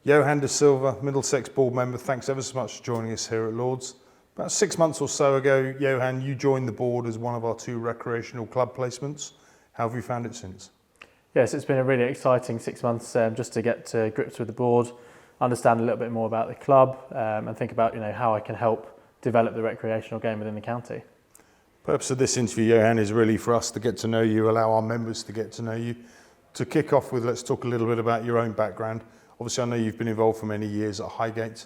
Johan de Silva, Middlesex Board Member, thanks ever so much for joining us here at Lords. About 6 months or so ago, Johan, you joined the board as one of our 2 recreational club placements. How have you found it since? Yes, it's been a really exciting 6 months just to get to grips with the board, understand a little bit more about the club and think about how I can help develop the recreational game within the county. The purpose of this interview, Johan, is really for us to get to know you, allow our members to get to know you. To kick off with, let's talk a little bit about your own background. Obviously, I know you've been involved for many years at Highgate.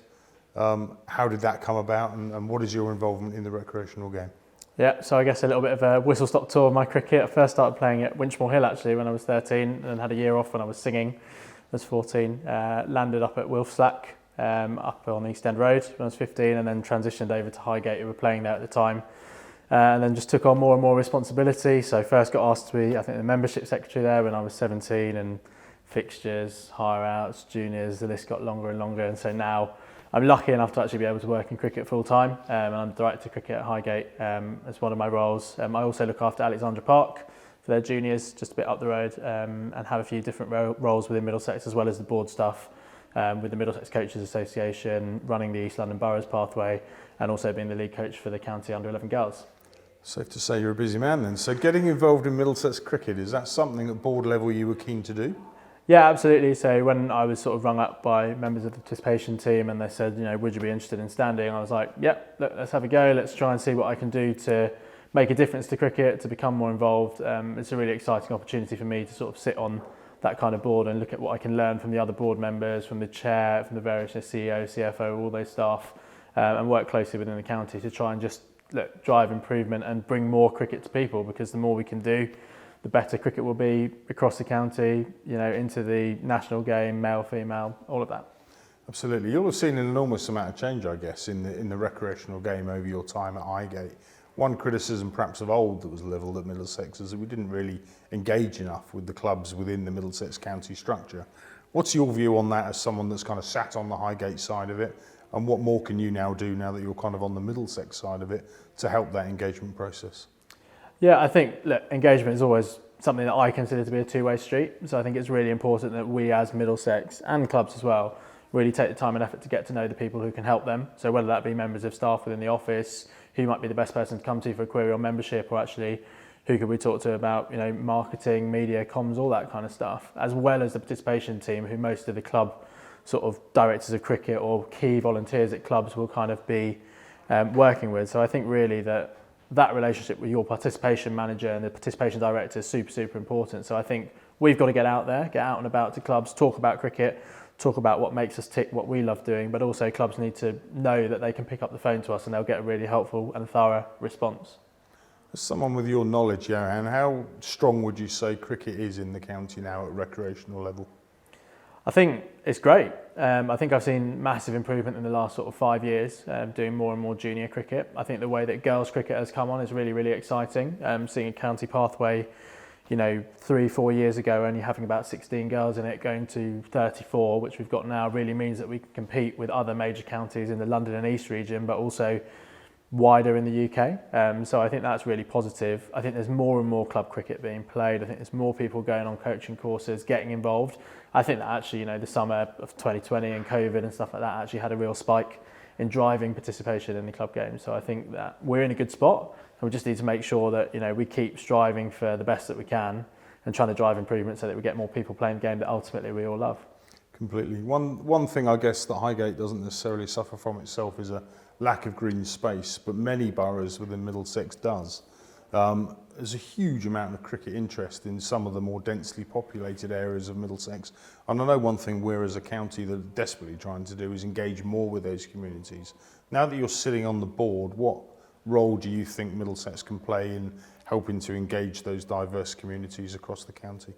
How did that come about and what is your involvement in the recreational game? Yeah, so I guess a little bit of a whistle-stop tour of my cricket. I first started playing at Winchmore Hill actually when I was 13 and had a year off when I was singing. I was 14, landed up at Wilfslack up on East End Road when I was 15 and then transitioned over to Highgate, who were playing there at the time. And then just took on more and more responsibility. So first got asked to be, I think, the membership secretary there when I was 17 and fixtures, hire outs, juniors, the list got longer and longer. And so now I'm lucky enough to actually be able to work in cricket full time. And I'm director of cricket at Highgate as one of my roles. I also look after Alexandra Park for their juniors, just a bit up the road, and have a few different roles within Middlesex as well as the board stuff with the Middlesex Coaches Association, running the East London Boroughs pathway, and also being the lead coach for the county under-11 girls. Safe to say you're a busy man then. So getting involved in Middlesex Cricket, is that something at board level you were keen to do? Yeah, absolutely. So when I was sort of rung up by members of the participation team and they said, would you be interested in standing? I was like, yeah, let's have a go. Let's try and see what I can do to make a difference to cricket, to become more involved. It's a really exciting opportunity for me to sort of sit on that kind of board and look at what I can learn from the other board members, from the chair, from the various CEO, CFO, all those staff, and work closely within the county to try and just drive improvement and bring more cricket to people, because the more we can do, the better cricket will be across the county, into the national game, male, female, all of that. Absolutely. You'll have seen an enormous amount of change, I guess, in the recreational game over your time at Highgate. One criticism perhaps of old that was levelled at Middlesex is that we didn't really engage enough with the clubs within the Middlesex county structure. What's your view on that as someone that's kind of sat on the Highgate side of it? And what more can you now do now that you're kind of on the Middlesex side of it to help that engagement process? Yeah, I think engagement is always something that I consider to be a two-way street. So I think it's really important that we as Middlesex and clubs as well really take the time and effort to get to know the people who can help them. So whether that be members of staff within the office, who might be the best person to come to for a query on membership, or actually who could we talk to about marketing, media, comms, all that kind of stuff, as well as the participation team, who most of the club sort of directors of cricket or key volunteers at clubs will kind of be working with. So I think really that relationship with your participation manager and the participation director is super, super important. So I think we've got to get out and about to clubs, talk about cricket, talk about what makes us tick, what we love doing, but also clubs need to know that they can pick up the phone to us and they'll get a really helpful and thorough response. As someone with your knowledge, Johan, how strong would you say cricket is in the county now at recreational level? I think it's great. I think I've seen massive improvement in the last sort of 5 years, doing more and more junior cricket. I think the way that girls cricket has come on is really, really exciting. Seeing a county pathway, 3-4 years ago, only having about 16 girls in it, going to 34, which we've got now, really means that we can compete with other major counties in the London and East region, but also wider in the UK. So I think that's really positive. I think there's more and more club cricket being played. I think there's more people going on coaching courses, getting involved. I think that actually, the summer of 2020 and COVID and stuff like that actually had a real spike in driving participation in the club game. So I think that we're in a good spot. And we just need to make sure that, we keep striving for the best that we can and trying to drive improvement so that we get more people playing the game that ultimately we all love. Completely. One thing I guess that Highgate doesn't necessarily suffer from itself is a lack of green space, but many boroughs within Middlesex does. There's a huge amount of cricket interest in some of the more densely populated areas of Middlesex. And I know one thing we're as a county that are desperately trying to do is engage more with those communities. Now that you're sitting on the board, what role do you think Middlesex can play in helping to engage those diverse communities across the county?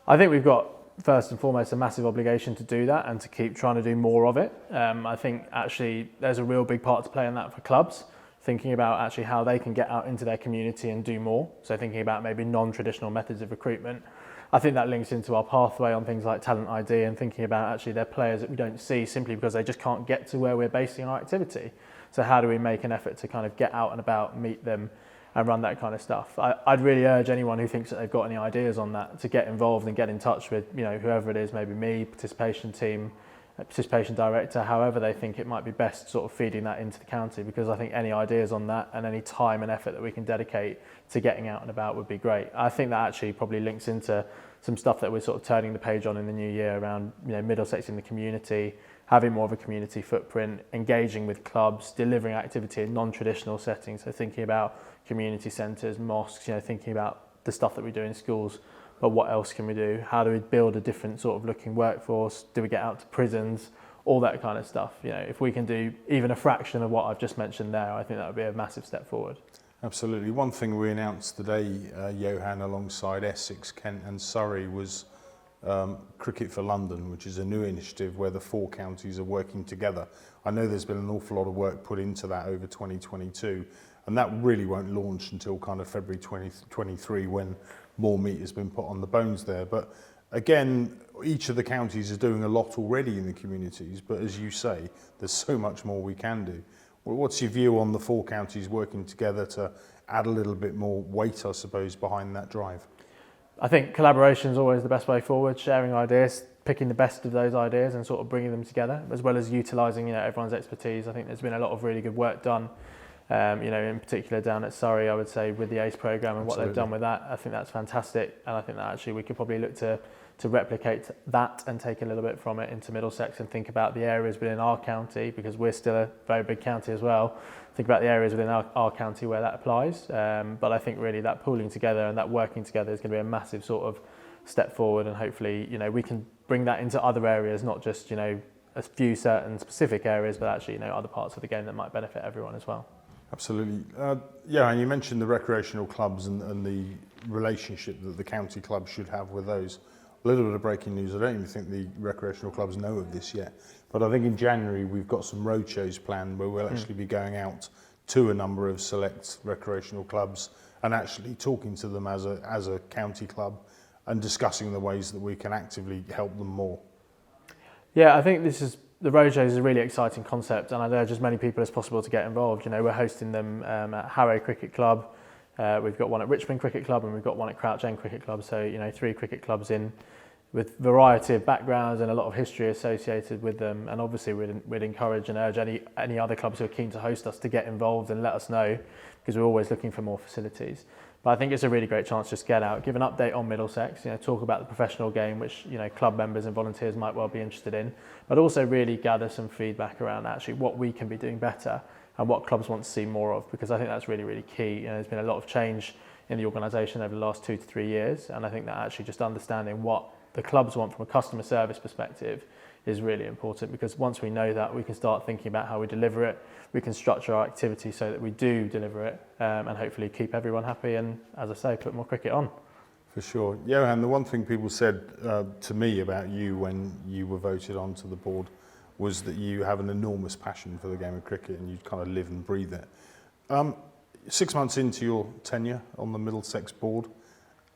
I think we've got, first and foremost, a massive obligation to do that and to keep trying to do more of it. I think actually there's a real big part to play in that for clubs, thinking about actually how they can get out into their community and do more. So thinking about maybe non-traditional methods of recruitment. I think that links into our pathway on things like talent ID and thinking about actually they're players that we don't see simply because they just can't get to where we're basing our activity. So how do we make an effort to kind of get out and about, meet them and run that kind of stuff? I'd really urge anyone who thinks that they've got any ideas on that to get involved and get in touch with, whoever it is, maybe me, participation team, participation director, however they think it might be best, sort of feeding that into the county, because I think any ideas on that and any time and effort that we can dedicate to getting out and about would be great. I think that actually probably links into some stuff that we're sort of turning the page on in the new year around, you know, Middlesex in the community, having more of a community footprint, engaging with clubs, delivering activity in non-traditional settings, so thinking about community centres, mosques, you know, thinking about the stuff that we do in schools. But what else can we do? How do we build a different sort of looking workforce? Do we get out to prisons? All that kind of stuff. You know, if we can do even a fraction of what I've just mentioned there, I think that would be a massive step forward. Absolutely. One thing we announced today, Johan, alongside Essex, Kent and Surrey, was Cricket for London, which is a new initiative where the 4 counties are working together. I know there's been an awful lot of work put into that over 2022, and that really won't launch until kind of February 2023 when more meat has been put on the bones there. But again, each of the counties is doing a lot already in the communities, but as you say, there's so much more we can do. Well, what's your view on the 4 counties working together to add a little bit more weight, I suppose, behind that drive? I think collaboration is always the best way forward, sharing ideas, picking the best of those ideas and sort of bringing them together, as well as utilising, you know, everyone's expertise. I think there's been a lot of really good work done, you know, in particular down at Surrey, I would say, with the ACE programme and what they've done with that. I think that's fantastic, and I think that actually we could probably look to replicate that and take a little bit from it into Middlesex and think about the areas within our county, because we're still a very big county as well. Think about the areas within our county where that applies. But I think really that pooling together and that working together is going to be a massive sort of step forward, and hopefully, you know, we can bring that into other areas, not just, you know, a few certain specific areas, but actually, you know, other parts of the game that might benefit everyone as well. Absolutely. Yeah, and you mentioned the recreational clubs and the relationship that the county clubs should have with those. A little bit of breaking news, I don't even think the recreational clubs know of this yet, but I think in January we've got some road shows planned where we'll actually be going out to a number of select recreational clubs and actually talking to them as a county club and discussing the ways that we can actively help them more. Yeah, I think the roadshows is a really exciting concept, and I urge as many people as possible to get involved. You know, we're hosting them at Harrow Cricket Club. We've got one at Richmond Cricket Club, and we've got one at Crouch End Cricket Club. So, you know, 3 cricket clubs in with variety of backgrounds and a lot of history associated with them. And obviously we'd encourage and urge any other clubs who are keen to host us to get involved and let us know, because we're always looking for more facilities. But I think it's a really great chance to just get out, give an update on Middlesex, you know, talk about the professional game, which, you know, club members and volunteers might well be interested in, but also really gather some feedback around actually what we can be doing better and what clubs want to see more of, because I think that's really, really key. You know, there's been a lot of change in the organisation over the last 2 to 3 years, and I think that actually just understanding what the clubs want from a customer service perspective is really important, because once we know that, we can start thinking about how we deliver it. We can structure our activity so that we do deliver it, and hopefully keep everyone happy and, as I say, put more cricket on. For sure. Johan, the one thing people said to me about you when you were voted onto the board was that you have an enormous passion for the game of cricket and you kind of live and breathe it. 6 months into your tenure on the Middlesex board,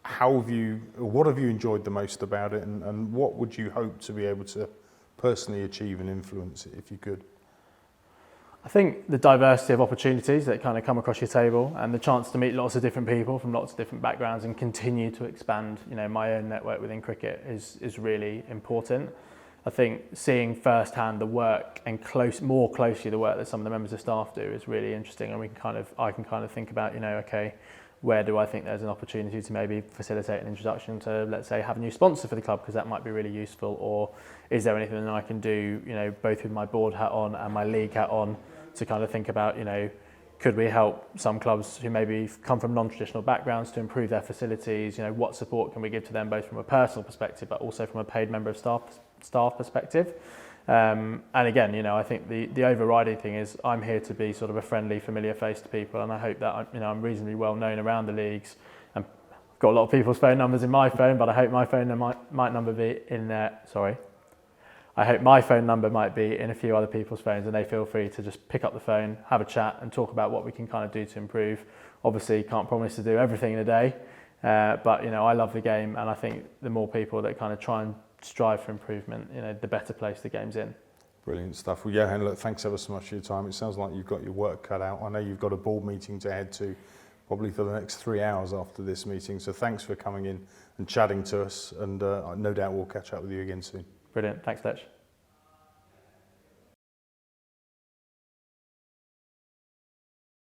what have you enjoyed the most about it, and what would you hope to be able to personally achieve and influence it if you could? I think the diversity of opportunities that kind of come across your table and the chance to meet lots of different people from lots of different backgrounds and continue to expand, you know, my own network within cricket is really important. I think seeing firsthand the work and more closely the work that some of the members of staff do is really interesting, and I can kind of think about, you know, okay, where do I think there's an opportunity to maybe facilitate an introduction to, let's say, have a new sponsor for the club, because that might be really useful, or is there anything that I can do, you know, both with my board hat on and my league hat on, to kind of think about, you know, could we help some clubs who maybe come from non-traditional backgrounds to improve their facilities? You know, what support can we give to them, both from a personal perspective but also from a paid member of staff perspective? And again, you know, I think the overriding thing is I'm here to be sort of a friendly, familiar face to people, and I hope that, you know, I'm reasonably well known around the leagues. And I've got a lot of people's phone numbers in my phone, but I hope my phone number be in there. I hope my phone number might be in a few other people's phones, and they feel free to just pick up the phone, have a chat and talk about what we can kind of do to improve. Obviously, can't promise to do everything in a day, but, you know, I love the game, and I think the more people that kind of try and strive for improvement, you know, the better place the game's in. Brilliant stuff. Well, Johan, look, thanks ever so much for your time. It sounds like you've got your work cut out. I know you've got a board meeting to head to probably for the next 3 hours after this meeting, so thanks for coming in and chatting to us, and no doubt we'll catch up with you again soon. Brilliant. Thanks, Letch.